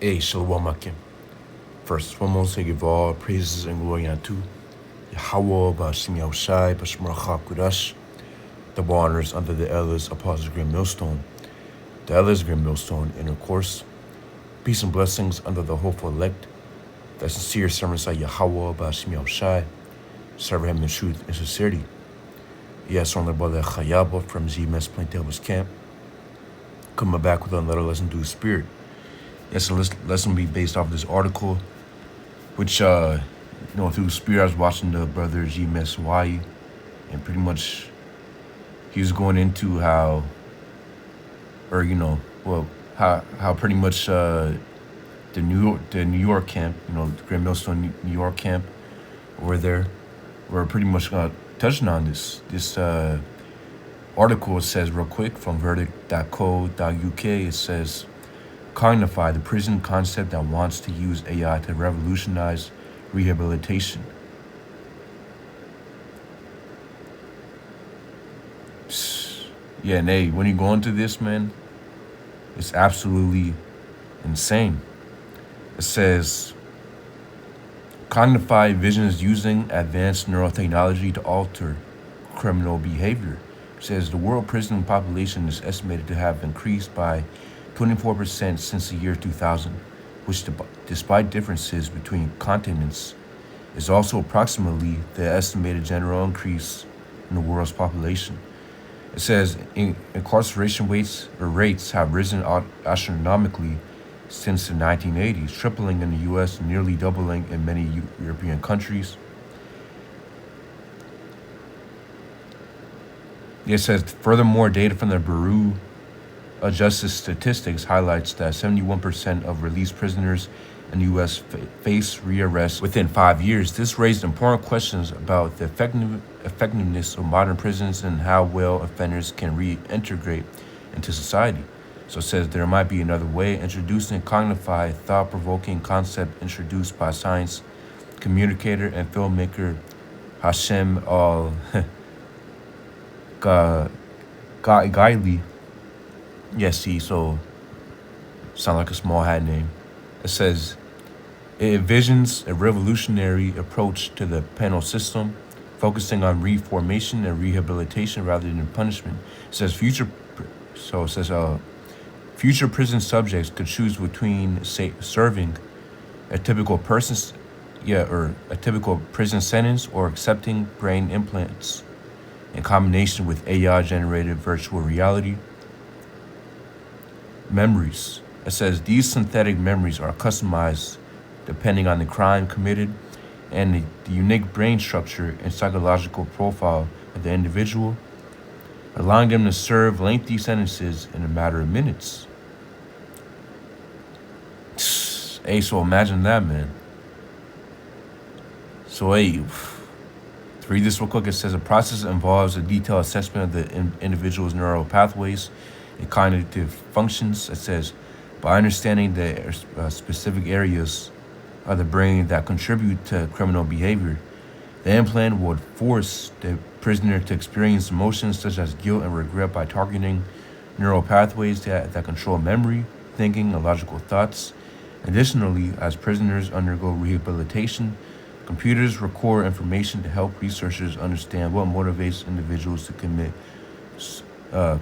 Hey, Shalom Akim. First and foremost, I give all praises and glory unto Yahweh, Bashim Yahushai, Bashim Rachak Kudash, double honors under the elders, Apostles Grand Millstone, the elders Grand Millstone, and of course, peace and blessings under the hopeful elect, the sincere servants of Yahweh, Bashim Yahushai, serve him in truth and sincerity. Yes, on the brother Chayaba from ZMS Plain Tables Camp, coming back with another lesson through the Spirit. Yes, the lesson will be based off of this article, which, through Spirit, I was watching the brother GMS Hawaii, and pretty much he was going into how pretty much the New York camp, the Grand Millstone New York camp over there, we're pretty much touching on this. This article says real quick from verdict.co.uk, it says, Cognify, the prison concept that wants to use AI to revolutionize rehabilitation. Yeah, and hey, when you go into this, man, it's absolutely insane. It says, Cognify visions using advanced neurotechnology to alter criminal behavior. It says the world prison population is estimated to have increased by 24% since the year 2000, which, despite differences between continents, is also approximately the estimated general increase in the world's population. It says incarceration rates have risen astronomically since the 1980s, tripling in the U.S., nearly doubling in many European countries. It says, furthermore, data from the Bureau of Justice Statistics highlights that 71% of released prisoners in the U.S. face rearrest within 5 years. This raised important questions about the effectiveness of modern prisons and how well offenders can reintegrate into society. So it says there might be another way, introducing Cognify, thought-provoking concept introduced by science communicator and filmmaker Hashem Gaili. Yes, see, so sound like a small hat name. It says it envisions a revolutionary approach to the penal system, focusing on reformation and rehabilitation rather than punishment. It says future prison subjects could choose between, say, serving a typical prison sentence or accepting brain implants in combination with AI-generated virtual reality memories. It says these synthetic memories are customized depending on the crime committed and the unique brain structure and psychological profile of the individual, allowing them to serve lengthy sentences in a matter of minutes. Hey, so imagine that, man. So, hey, to read this real quick, it says the process involves a detailed assessment of the individual's neural pathways and cognitive functions. It says, by understanding the specific areas of the brain that contribute to criminal behavior, the implant would force the prisoner to experience emotions such as guilt and regret by targeting neural pathways that control memory, thinking, and logical thoughts. Additionally, as prisoners undergo rehabilitation, computers record information to help researchers understand what motivates individuals to commit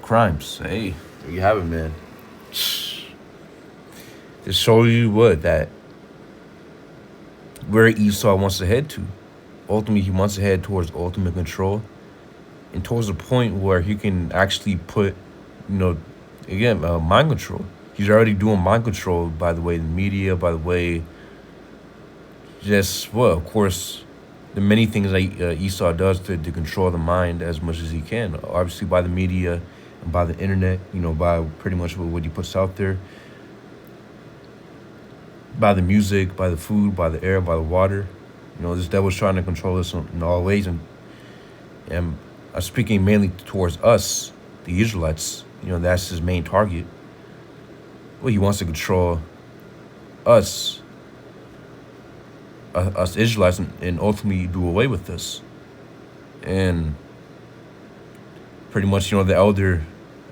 crimes. Hey, there you have it, man. Just show you that where Esau wants to head to. Ultimately, he wants to head towards ultimate control and towards the point where he can actually put, mind control. He's already doing mind control by the way the media, by the way, of course, the many things that Esau does to control the mind as much as he can. Obviously, by the media and by the internet, by pretty much what he puts out there, by the music, by the food, by the air, by the water. This devil's trying to control us in all ways. And I'm speaking mainly towards us, the Israelites. That's his main target. Well, he wants to control us Israelites, and ultimately do away with us. And pretty much, the elder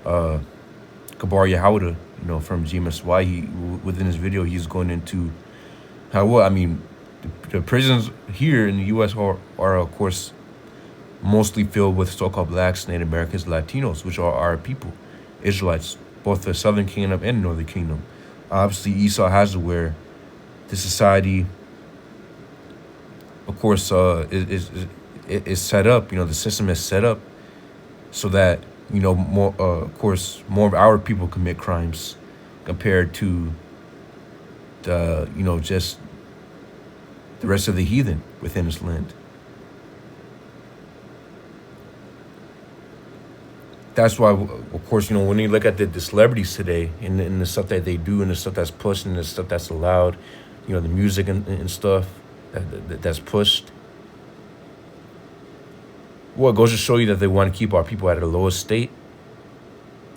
Kabar Yehuda, from GMSY. Within his video, he's going into how, well, I mean, the prisons here in the U.S. are of course mostly filled with so-called blacks, Native Americans, Latinos, which are our people, Israelites, both the Southern Kingdom and the Northern Kingdom. Obviously, Esau has it where the society, of course, is set up. The system is set up so that more, of course, more of our people commit crimes compared to the just the rest of the heathen within this land. That's why, of course, when you look at the celebrities today and the stuff that they do and the stuff that's pushed and the stuff that's allowed, the music and stuff that's pushed, well, it goes to show you that they want to keep our people at a lower state,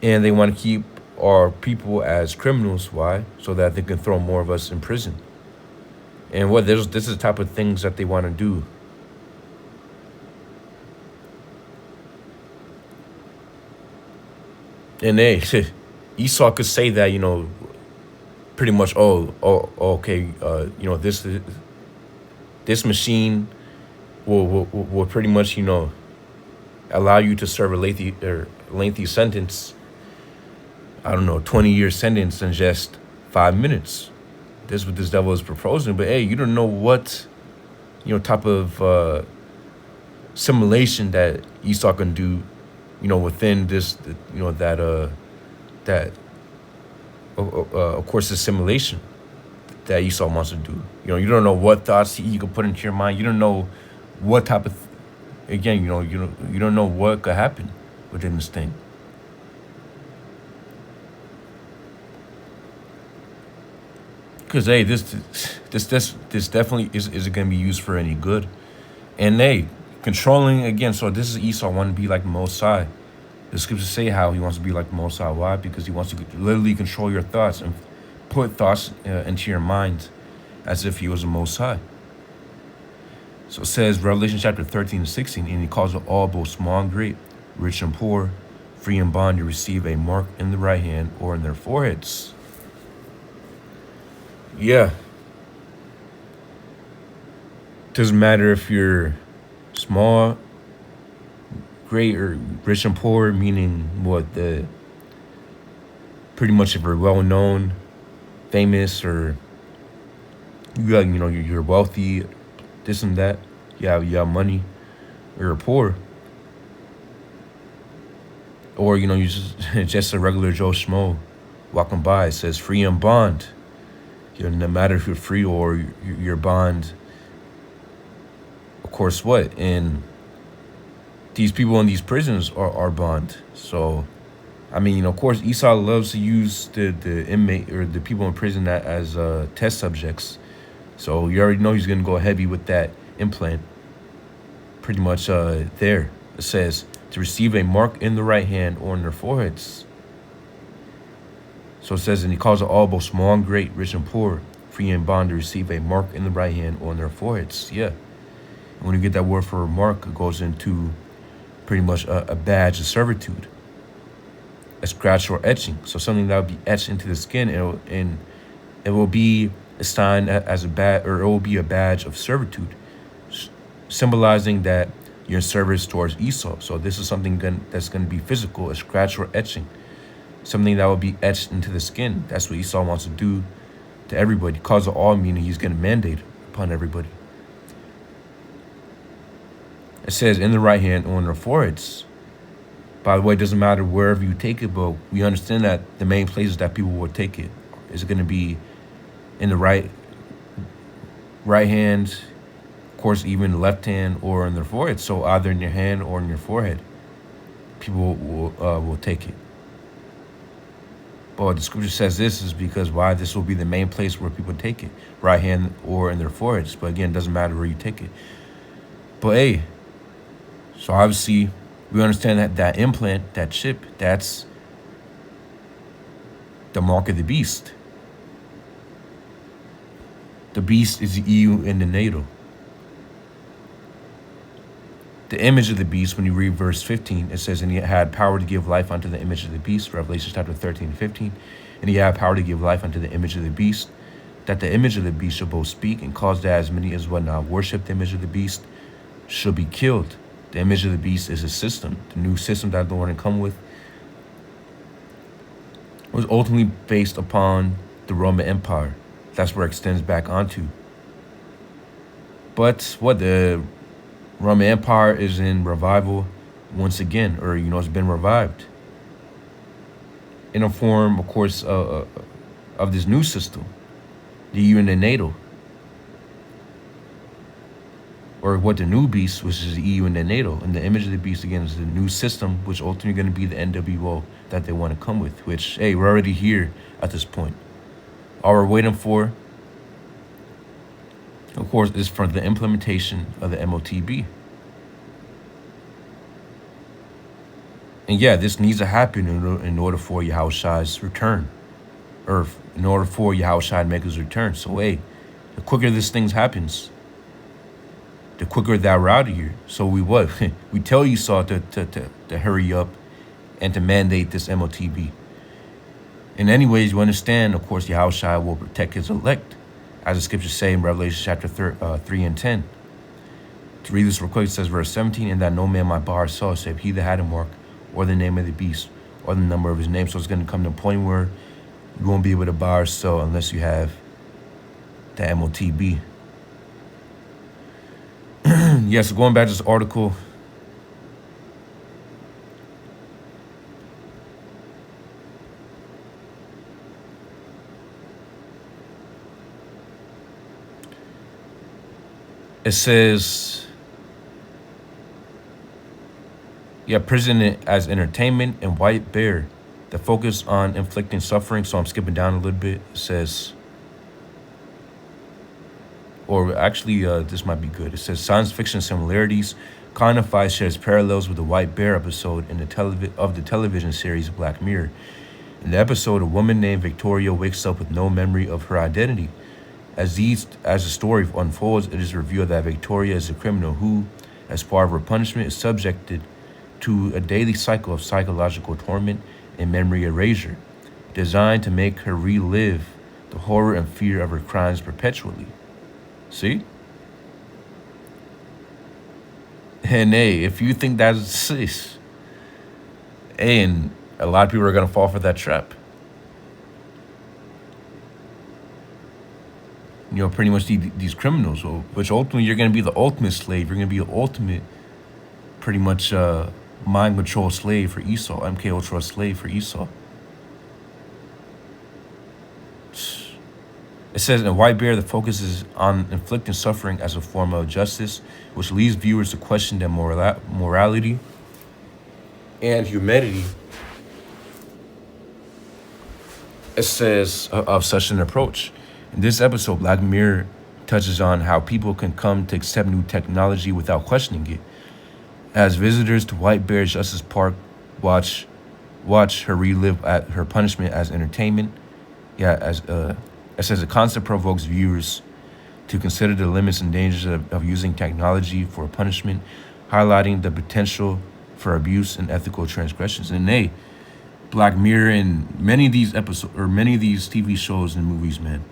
and they want to keep our people as criminals. Why? So that they can throw more of us in prison. And this is the type of things that they want to do. And Esau could say that, pretty much, okay, this machine will pretty much, allow you to serve a lengthy sentence. I don't know, 20-year sentence in just 5 minutes. This is what this devil is proposing. But hey, you don't know what, type of simulation that Esau can do, within this, of course, the simulation that Esau wants to do. You don't know what thoughts he could put into your mind. You don't know what type of, again, you don't know what could happen within this thing. Because hey, this definitely isn't going to be used for any good. And hey, controlling, again, so this is Esau wanting to be like the Most High. The scriptures say how he wants to be like the Most High. Why? Because he wants to literally control your thoughts and put thoughts into your mind as if he was the Most High. So it says, Revelation chapter 13 and 16, and he calls it all, both small and great, rich and poor, free and bond, to receive a mark in the right hand or in their foreheads. Yeah. Doesn't matter if you're small, great, or rich and poor, meaning what, pretty much if you're well known, famous, or you're wealthy, this and that, you have money, or you're poor, or you just a regular Joe Schmo walking by. It says free and bond. No matter if you're free or you're bond, of course, what? And these people in these prisons are bond. So, I mean, of course, Esau loves to use the inmate or the people in prison as test subjects. So you already know he's going to go heavy with that implant. Pretty much there. It says, to receive a mark in the right hand or in their foreheads. So it says, and he calls it all, both small and great, rich and poor, free and bond, to receive a mark in the right hand or in their foreheads. Yeah. And when you get that word for a mark, it goes into pretty much a badge of servitude, a scratch or etching. So something that will be etched into the skin, and it will be a sign as a badge, or it will be a badge of servitude, symbolizing that you're in service towards Esau. So this is something that's going to be physical, a scratch or etching. Something that will be etched into the skin. That's what Esau wants to do to everybody. Cause of all, meaning he's going to mandate upon everybody. It says in the right hand or in their foreheads. By the way, it doesn't matter wherever you take it, but we understand that the main places that people will take it is going to be in the right hand, of course, even the left hand, or in their forehead. So either in your hand or in your forehead, people will take it. But the scripture says this is because why? This will be the main place where people take it, right hand or in their foreheads. But again, it doesn't matter where you take it. But hey, so obviously we understand that implant, that chip, that's the mark of the beast. The beast is the EU and the NATO. the image of the beast, when you read verse 15, it says, and he had power to give life unto the image of the beast, Revelation chapter 13 and 15. And he had power to give life unto the image of the beast, that the image of the beast shall both speak, and cause that as many as would not worship the image of the beast shall be killed. The image of the beast is a system. The new system that the Lord had come with was ultimately based upon the Roman Empire. That's where it extends back onto. But what the Roman Empire is in revival once again, or it's been revived in a form, of course, of this new system, the EU and the NATO, or what the new beast, which is the EU and the NATO, and the image of the beast again is the new system, which ultimately going to be the NWO that they want to come with. Which, hey, we're already here at this point. All we're waiting for, of course, is for the implementation of the MOTB. And yeah, this needs to happen in order for Yahushua's return, or in order for Yahushua to make his return. So hey, the quicker this thing happens, the quicker that we're out of here. So we what? We tell Esau to hurry up and to mandate this MOTB. In any ways, you understand, of course, Yahushua will protect his elect, as the scriptures say in Revelation chapter 3 and 10. To read this real quick, it says, verse 17, and that no man might bar saw, save he that had a mark, or the name of the beast, or the number of his name. So it's going to come to a point where you won't be able to buy or sell unless you have the MOTB. Yes, going back to this article, it says, prison as entertainment and White Bear, the focus on inflicting suffering. So I'm skipping down a little bit. It says, or actually, this might be good. It says science fiction similarities. Conify shares parallels with the White Bear episode in the television series Black Mirror. In the episode, a woman named Victoria wakes up with no memory of her identity. As the story unfolds, it is revealed that Victoria is a criminal who, as part of her punishment, is subjected to a daily cycle of psychological torment and memory erasure, designed to make her relive the horror and fear of her crimes perpetually. See? And hey, if you think that's this, and a lot of people are going to fall for that trap. Pretty much these criminals, which ultimately you're going to be the ultimate slave. You're going to be the ultimate, pretty much, mind control slave for Esau, MK Ultra slave for Esau. It says in White Bear, the focus is on inflicting suffering as a form of justice, which leads viewers to question their morality and humanity. It says of such an approach. In this episode, Black Mirror touches on how people can come to accept new technology without questioning it. As visitors to White Bear Justice Park watch her relive at her punishment as entertainment, it says the concept provokes viewers to consider the limits and dangers of using technology for punishment, highlighting the potential for abuse and ethical transgressions. And Black Mirror and many of these episodes, or many of these TV shows and movies, man,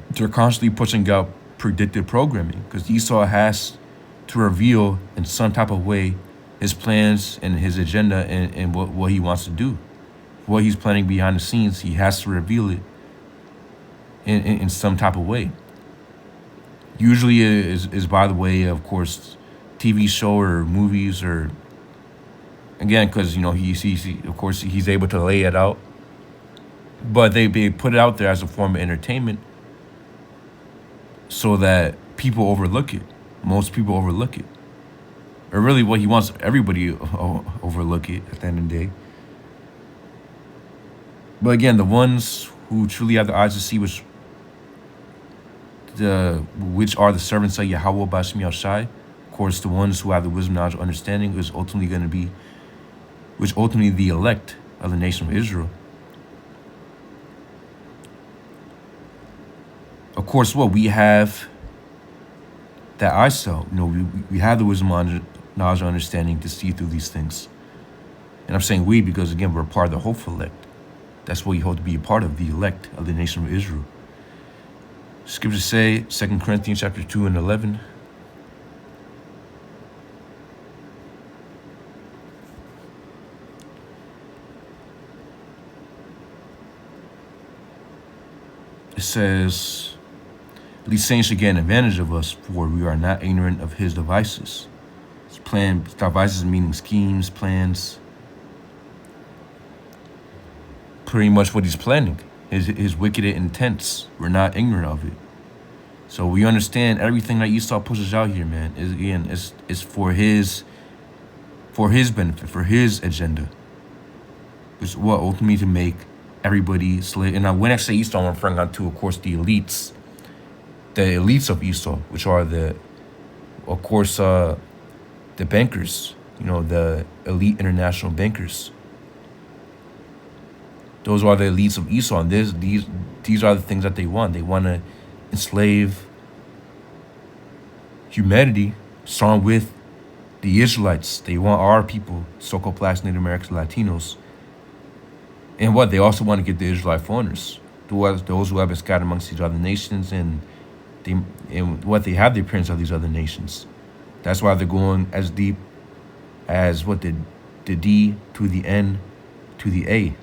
they're constantly pushing out predictive programming because Esau has to reveal in some type of way his plans and his agenda and what he wants to do. What he's planning behind the scenes, he has to reveal it in some type of way. Usually is by the way, of course, TV show or movies, or again, because he's able to lay it out. But they put it out there as a form of entertainment so that people overlook it. Most people overlook it. Or really what he wants everybody to overlook it at the end of the day. But again, the ones who truly have the eyes to see which are the servants of Yahweh Bashmi Al-Shai, of course, the ones who have the wisdom, knowledge, understanding is ultimately going to be, which ultimately the elect of the nation of Israel. Of course, what we have that eye cell. We have the wisdom, knowledge, and understanding to see through these things. And I'm saying we because, again, we're part of the hopeful elect. That's what you hope to be a part of, the elect of the nation of Israel. Scriptures say, 2 Corinthians chapter 2 and 11. It says, these saints should get an advantage of us, for we are not ignorant of his devices. His plan, devices meaning schemes, plans. Pretty much what he's planning. His wicked intents. We're not ignorant of it. So we understand everything that Esau pushes out here, man, is for his benefit, for his agenda. It's what ultimately to make everybody slave. And when I say Esau, I'm referring to, of course, the elites of Esau, which are the bankers, the elite international bankers. Those are the elites of Esau, and these are the things that they want. They want to enslave humanity, starting with the Israelites. They want our people, so-called Blacks, Native Americans, Latinos. And they also want to get the Israelite foreigners, those who have been scattered amongst these other nations, and they have the appearance of these other nations. That's why they're going as deep as the D to the N to the A.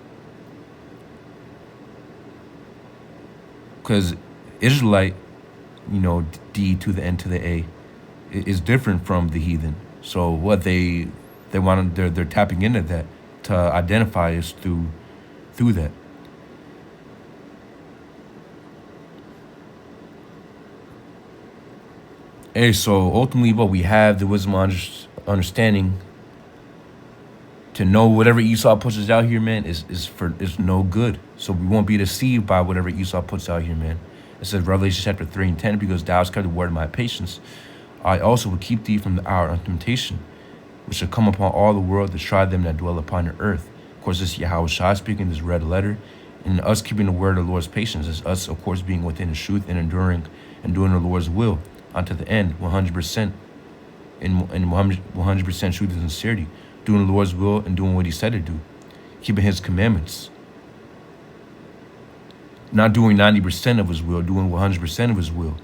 Because Israelite, D to the N to the A, is different from the heathen. So what they want, they're tapping into that to identify us through that. Hey, so ultimately, what we have the wisdom, understanding to know whatever Esau pushes out here, man, is no good. So we won't be deceived by whatever Esau puts out here, man. It says Revelation chapter 3 and 10, because thou hast kept the word of my patience, I also will keep thee from the hour of temptation, which shall come upon all the world to try them that dwell upon the earth. Of course, this is Yahweh Shai speaking this red letter, and us keeping the word of the Lord's patience is us, of course, being within the truth and enduring and doing the Lord's will unto the end, 100%, in 100% truth and sincerity, doing the Lord's will and doing what he said to do, keeping his commandments, not doing 90% of his will, doing 100% of his will.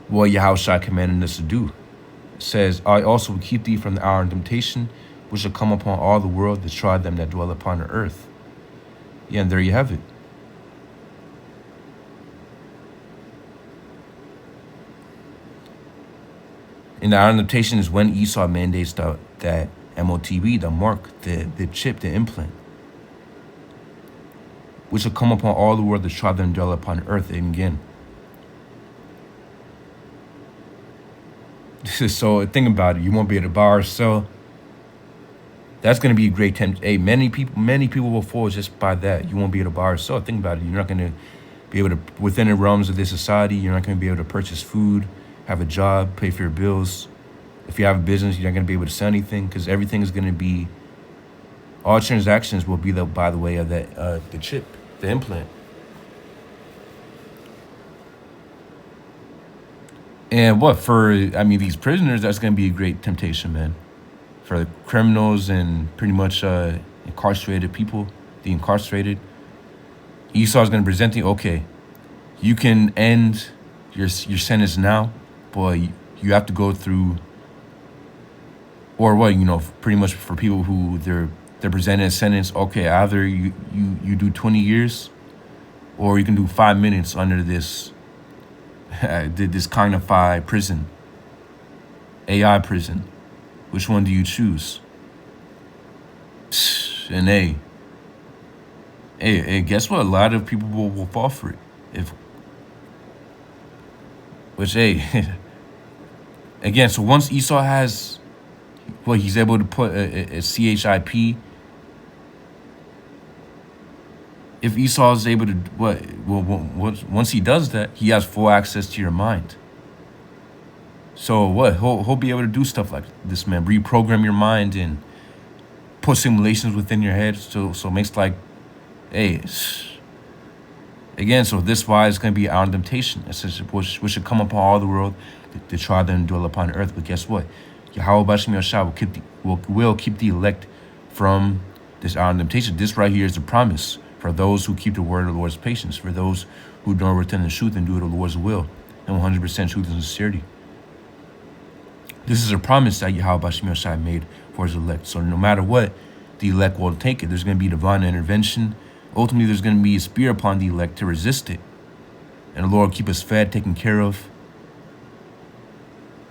What Yahweh Shai commanded us to do. It says, I also will keep thee from the hour of temptation, which shall come upon all the world to try them that dwell upon the earth. Yeah, and there you have it. And the hour of temptation is when Esau mandates that MOTB, the mark, the chip, the implant, which will come upon all the world to try them dwell upon earth. And again, so think about it. You won't be able to buy or sell. That's going to be a great temptation. Hey, many people will fall just by that. You won't be able to buy or sell. Think about it. You're not going to be able to, within the realms of this society, you're not going to be able to purchase food, have a job, pay for your bills. If you have a business, you're not going to be able to sell anything, because everything is going to be, all transactions will be by the way of the chip, the implant. And these prisoners, that's going to be a great temptation, man. For the criminals and pretty much incarcerated people, the incarcerated. Esau is going to present you, okay, you can end your sentence now, but you have to go through, or pretty much for people who they're presented a sentence, okay, either you do 20 years, or you can do 5 minutes under this Cognify prison, AI prison. Which one do you choose? And hey, guess what? A lot of people will fall for it. Again, so once Esau has, he's able to put a CHIP. If Esau is able to, once he does that, he has full access to your mind. So he'll be able to do stuff like this, man. Reprogram your mind and put simulations within your head. So it makes like, hey, Again, so this why it's going to be our temptation. It says, which should come upon all the world to try them and dwell upon earth. But guess what? Yahweh Bashim Yashai will keep the elect from this hour of temptation. This right here is the promise for those who keep the word of the Lord's patience, for those who don't return the truth and do the Lord's will, and 100% truth and sincerity. This is a promise that Yahweh Bashim Yashai made for his elect. So no matter what, the elect will take it. There's going to be divine intervention. Ultimately, there's going to be a spear upon the elect to resist it. And the Lord will keep us fed, taken care of.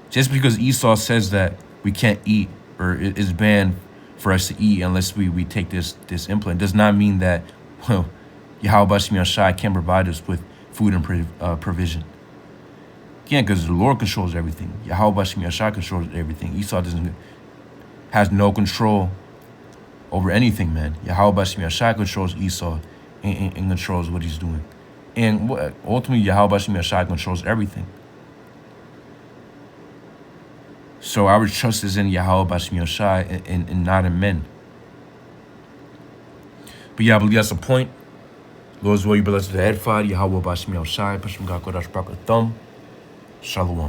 Just because Esau says that we can't eat or it is banned for us to eat unless we take this implant, does not mean that, well, Yahweh Bashim Yashai can't provide us with food and provision. Again, because the Lord controls everything. Yahweh Bashim Yashai controls everything. Esau has no control over anything, man. Yahweh Bashim Yashai controls Esau and controls what he's doing. And ultimately, Yahweh Bashim Yashai controls everything. So our trust is in Yahweh Bashim Yashai and not in men. But yeah, I believe that's the point. Lord's will, you blessed to the edified. Yahweh Bashim Yashai. Pashim Gakodash Bakathum. Shalom.